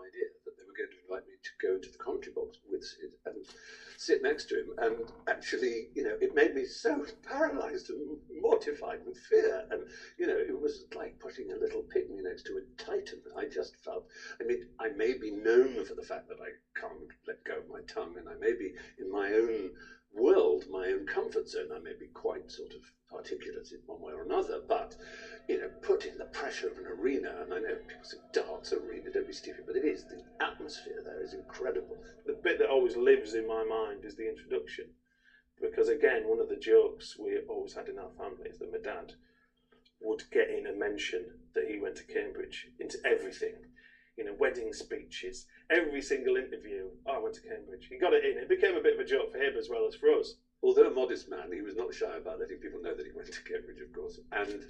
idea that they were going to invite me to go into the commentary box with Sid and sit next to him. And actually, it made me so paralysed and mortified with fear. And, it was like putting a little pygmy next to a titan. I just felt, I may be known for the fact that I can't let go of my tongue, and I may be in my own world, my own comfort zone, I may be quite sort of articulate in one way or another, but put in the pressure of an arena, and I know people say darts arena, don't be stupid, but it is. The atmosphere there is incredible. The bit that always lives in my mind is the introduction, because again, one of the jokes we always had in our family is that my dad would get in a mention that he went to Cambridge into everything. Wedding speeches, every single interview, I went to Cambridge. He got it in. It became a bit of a joke for him as well as for us. Although a modest man, he was not shy about letting people know that he went to Cambridge, of course. And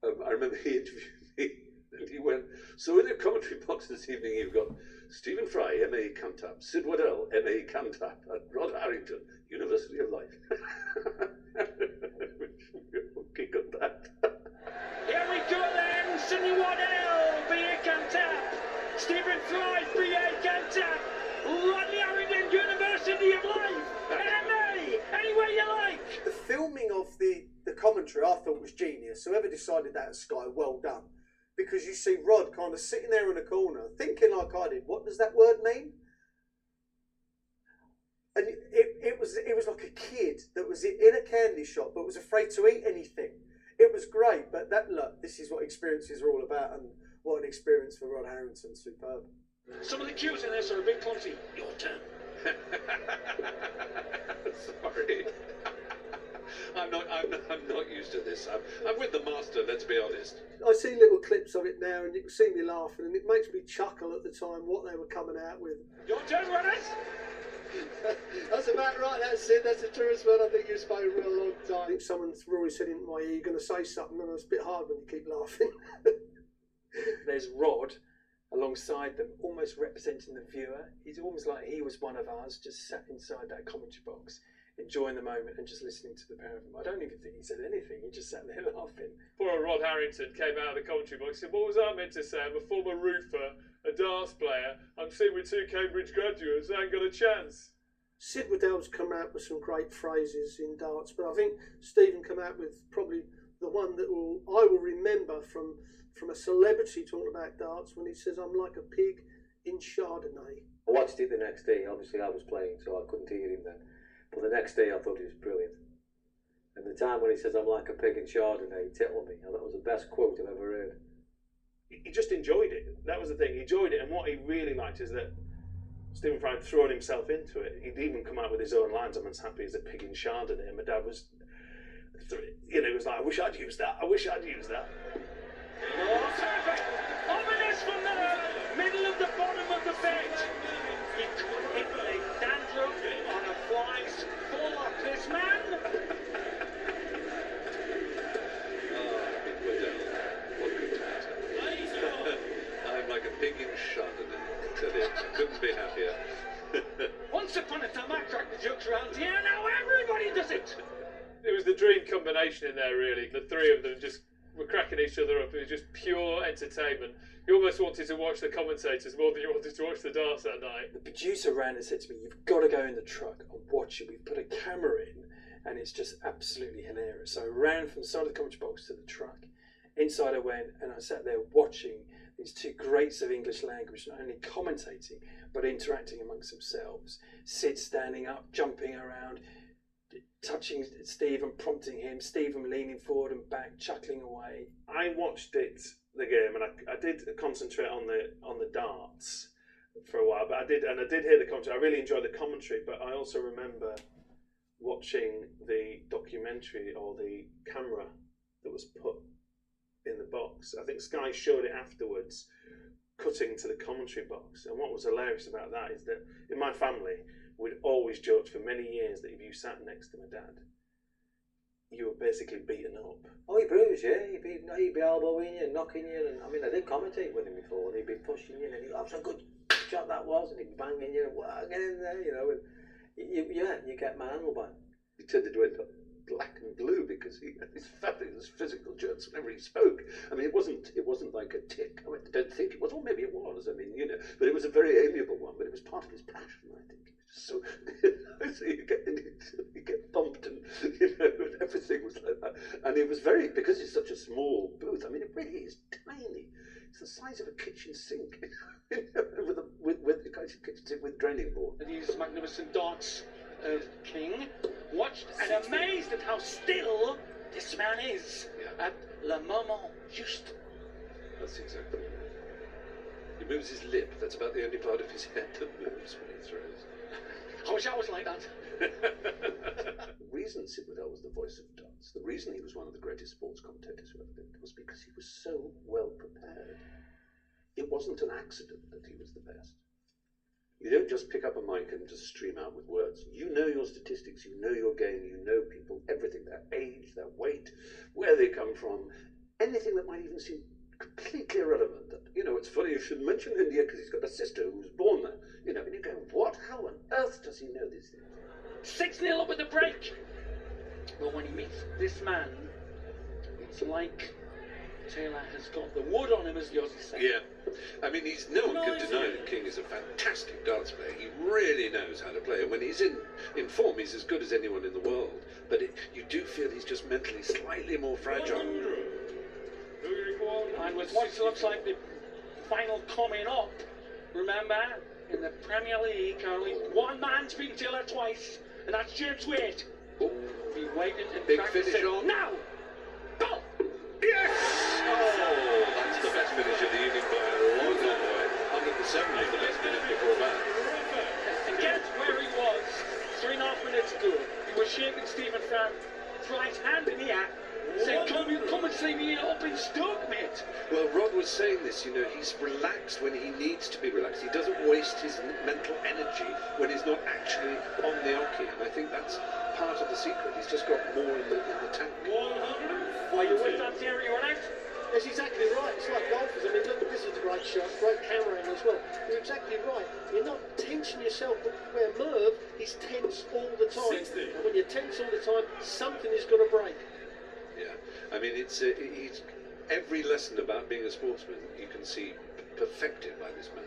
I remember he interviewed me, and he went, so in the commentary box this evening, you've got Stephen Fry, M.A. Cantab, Sid Waddell, M.A. Cantab, and Rod Harrington, University of Life. We'll kick on that. Here we go then, Sidney Waddell, B.A. Cantab, Stephen Fry, B.A. Cantab, Rodney Harrington, University of Life, M.A. Anywhere you like. The filming of the commentary I thought was genius. Whoever decided that at Sky, well done. Because you see Rod kind of sitting there in a corner, thinking like I did, what does that word mean? And it was like a kid that was in a candy shop but was afraid to eat anything. It was great, but this is what experiences are all about, and what an experience for Rod Harrington, superb. Some of the cues in this are a bit clumsy. Your turn. Sorry. I'm not used to this. I'm with the master, let's be honest. I see little clips of it now, and you can see me laughing, and it makes me chuckle at the time what they were coming out with. Your turn, Runners. That's about right, that's it. That's the truest word I think you've spoken for a long time. I think someone's already said into my ear, you're going to say something, and it's a bit hard when you keep laughing. There's Rod alongside them, almost representing the viewer. He's almost like he was one of us, just sat inside that commentary box, enjoying the moment and just listening to the pair of them. I don't even think he said anything, he just sat there laughing. Poor Rod Harrington came out of the commentary box and said, what was I meant to say? I'm a former roofer, a darts player. I'm sitting with two Cambridge graduates, I ain't got a chance. Sid Waddell's come out with some great phrases in darts, but I think Stephen come out with probably the one that I will remember from a celebrity talking about darts when he says, I'm like a pig in Chardonnay. I watched it the next day. Obviously I was playing, so I couldn't hear him then. But the next day I thought he was brilliant. And the time when he says, I'm like a pig in Chardonnay, tickled me. And that was the best quote I've ever heard. He just enjoyed it. That was the thing. He enjoyed it, and what he really liked is that Stephen Fry had thrown himself into it. He'd even come out with his own lines. I'm as happy as a pig in Chardonnay. And my dad was, it was like, I wish I'd used that. I wish I'd used that. Oh, perfect. Ominous from the middle of the bottom of the bench. He could hit a dandruff on a flying fall off this man. What could matter? I'm like a pig in Chardonnay. Tell you, couldn't be happier. Once upon a time, I cracked the jokes around here. Now everybody does it. It was the dream combination in there, really. The three of them just were cracking each other up. It was just pure entertainment. You almost wanted to watch the commentators more than you wanted to watch the darts that night. The producer ran and said to me, you've got to go in the truck and watch it. We've put a camera in and it's just absolutely hilarious. So I ran from the side of the commentary box to the truck. Inside I went and I sat there watching these two greats of English language, not only commentating, but interacting amongst themselves. Sid standing up, jumping around, touching Steve and prompting him, Stephen leaning forward and back, chuckling away. I watched the game, and I did concentrate on the darts for a while, but I did hear the commentary. I really enjoyed the commentary, but I also remember watching the documentary or the camera that was put in the box. I think Sky showed it afterwards, cutting to the commentary box. And what was hilarious about that is that in my family, we'd always joked for many years that if you sat next to my dad, you were basically beaten up. Oh, he bruised you. He'd be elbowing you and knocking you. And I mean, I did commentate with him before, and he'd be pushing you, and he'd go, "That's a good shot that was," and he'd be banging you, and, "Well, get in there," you know. And you get manhandled by him. You turned into it. black and blue because he had these fabulous physical jerks whenever he spoke. I mean, it wasn't like a tick. I don't think it was, or maybe it was. I mean, but it was a very amiable one. But it was part of his passion, I think. So, so you get bumped, and everything was like that. And it was because it's such a small booth. I mean, it really is tiny. It's the size of a kitchen sink, with draining board. These magnificent darts of King, watched and amazed at how still this man is at le moment juste. That's exactly right. He moves his lip. That's about the only part of his head that moves when he throws. I wish I was like that. The reason Sid Waddell was the voice of darts, the reason he was one of the greatest sports commentators who ever lived, was because he was so well prepared. It wasn't an accident that he was the best. You don't just pick up a mic and just stream out with words. You know your statistics, you know your game, you know people, everything, their age, their weight, where they come from, anything that might even seem completely irrelevant. It's funny you should mention India because he's got a sister who was born there. And you go, what? How on earth does he know these things? 6-0 up at the break. But when he meets this man, it's like Taylor has got the wood on him, as the Aussies say. Yeah. I mean, no one can deny that King is a fantastic darts player. He really knows how to play. And when he's in form, he's as good as anyone in the world. But you do feel he's just mentally slightly more fragile. And with what looks like the final coming up, remember, in the Premier League, only one man's beaten Taylor twice, and that's James Wade. Oh, Be waiting and big practicing. finish on. Now! Go! Yes! Oh, that's the best finish of the evening by a long, long way. 107 was the best finish before that. And guess where he was 3.5 minutes ago. He was shaking Stephen Fry's hand in the act, saying, come and see me up in Stoke, mate. Well, Rod was saying this, he's relaxed when he needs to be relaxed. He doesn't waste his mental energy when he's not actually on the hockey, and I think that's part of the secret. He's just got more in the tank. Are you with that theory, you out? That's exactly right. It's like golfers. I mean, look, this is a great shot, great camera angle as well. You're exactly right. You're not tensing yourself, but where Merv, he's tense all the time. 60. And when you're tense all the time, something is going to break. Yeah, I mean, it's every lesson about being a sportsman you can see perfected by this man.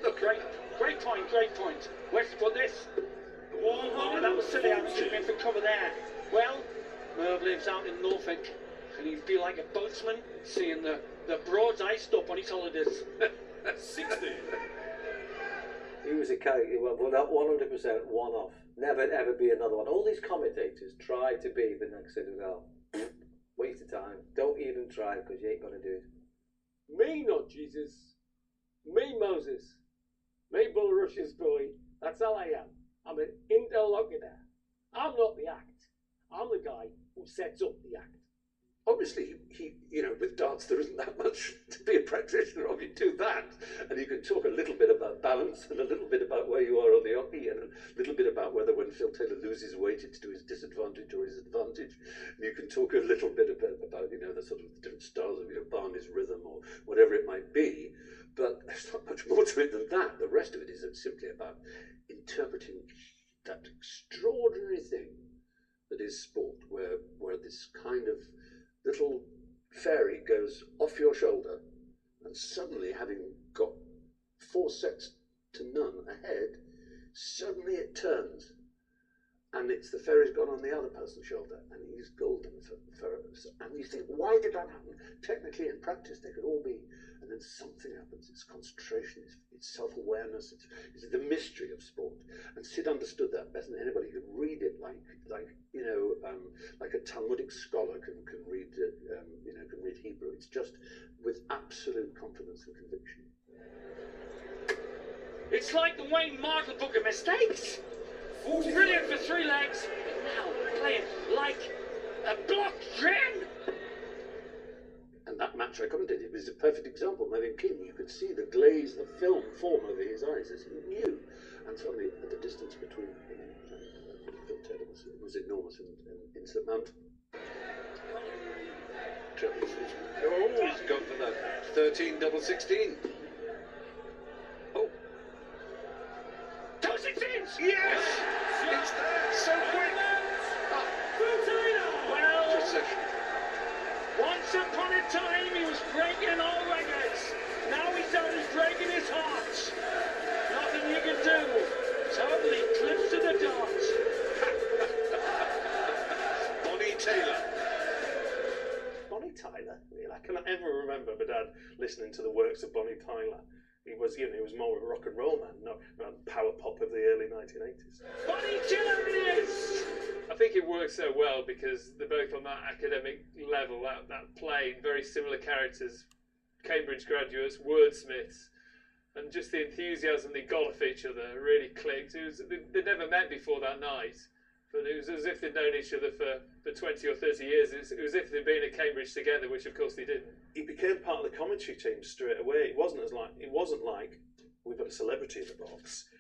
Look, Great point. Where's to put this? Oh, that was silly. I should have been for cover there. Well, Merv lives out in Norfolk, and he'd feel like a boatsman seeing the Broads iced up on his holidays. 60. He was a character. He went 100% one-off. Never ever be another one. All these commentators try to be the next Sid Waddell. Waste of time. Don't even try because you ain't gonna do it. Me not Jesus. Me Moses. Me Bulrushes boy. That's all I am. I'm an interlocutor. I'm not the act. I'm the guy who sets up the act. obviously, he with darts there isn't that much to be a practitioner of. You do that, and you can talk a little bit about balance, and a little bit about where you are on the hockey, and a little bit about whether when Phil Taylor loses weight it's to his disadvantage or his advantage. And you can talk a little bit about the sort of different styles of Barney's rhythm or whatever it might be. But there's not much more to it than that. The rest of it is simply about interpreting that extraordinary thing that is sport, where this kind of little fairy goes off your shoulder, and suddenly, having got 4 sets to none ahead, suddenly it turns, and it's the fairy's gone on the other person's shoulder, and he's golden for and you think, why did that happen? Technically, in practice, they could all be, and then something happens. It's concentration, it's self-awareness, it's the mystery of sport. And Sid understood that better than anybody. He could read it like a Talmudic scholar can read can read Hebrew. It's just with absolute confidence and conviction. It's like the Wayne Marshall book of mistakes. Brilliant for 3 legs, but now playing like a blocked train. And that match I commented, it was a perfect example. Mervyn King, you could see the glaze, the film form over his eyes as he knew. And suddenly the distance between him and Phil Taylor was enormous and insurmountable. Oh, he's gone for that 13 double 16. Oh. 2 16s! Yes! It's there! So quick! Ah. Once upon a time he was breaking all records. Now he's only breaking his heart. Nothing you can do. Totally clips to the dot. Bonnie Taylor. Bonnie Tyler? Really? I cannot ever remember my dad listening to the works of Bonnie Tyler. He was, he was more of a rock and roll man, not power pop of the early 1980s. Bonnie Tyler it is! I think it works so well because they're both on that academic level, that plane, very similar characters, Cambridge graduates, wordsmiths, and just the enthusiasm they got off each other really clicked. They'd never met before that night, but it was as if they'd known each other for 20 or 30 years. It was as if they'd been at Cambridge together, which of course they didn't. He became part of the commentary team straight away. It wasn't like we've got a celebrity in the box.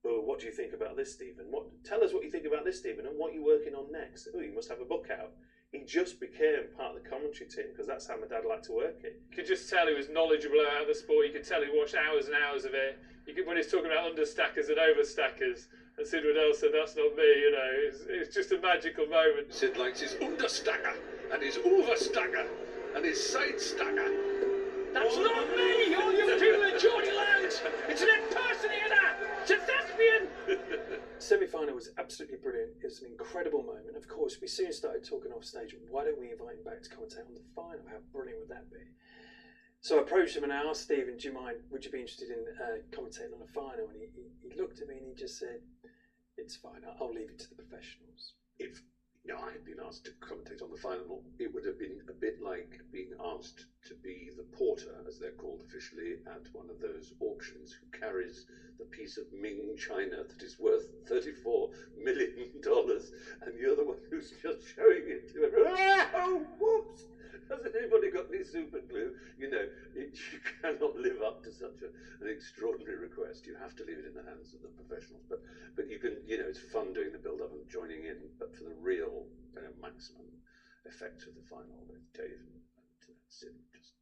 Oh, what do you think about this, Stephen? Tell us what you think about this, Stephen, and what you're working on next. Oh, you must have a book out. He just became part of the commentary team because that's how my dad liked to work it. You could just tell he was knowledgeable about the sport. You could tell he watched hours and hours of it. When he's talking about understackers and overstackers, and Sid Waddell said, "That's not me," it's just a magical moment. Sid likes his understacker and his overstacker and his side stacker. That's not me! All you people are Geordie Loud! It's an impersonator! It's a thespian! Semi-final was absolutely brilliant. It was an incredible moment. Of course, we soon started talking off stage. Why don't we invite him back to commentate on the final? How brilliant would that be? So I approached him and I asked Stephen, "Do you mind? Would you be interested in commentating on the final?" And he looked at me and he just said, "It's fine. I'll leave it to the professionals." If I had been asked to commentate on the final, it would have been a bit like being asked to be the porter, as they're called officially, at one of those auctions, who carries the piece of Ming china that is worth $34 million, and you're the one who's just showing it to everyone. Oh, whoops! Has anybody got any super glue? You cannot live up to such an extraordinary request. You have to leave it in the hands of the professionals. But you can, it's fun doing the build-up and joining in. But for the real maximum effect of the final with Dave and Sid, just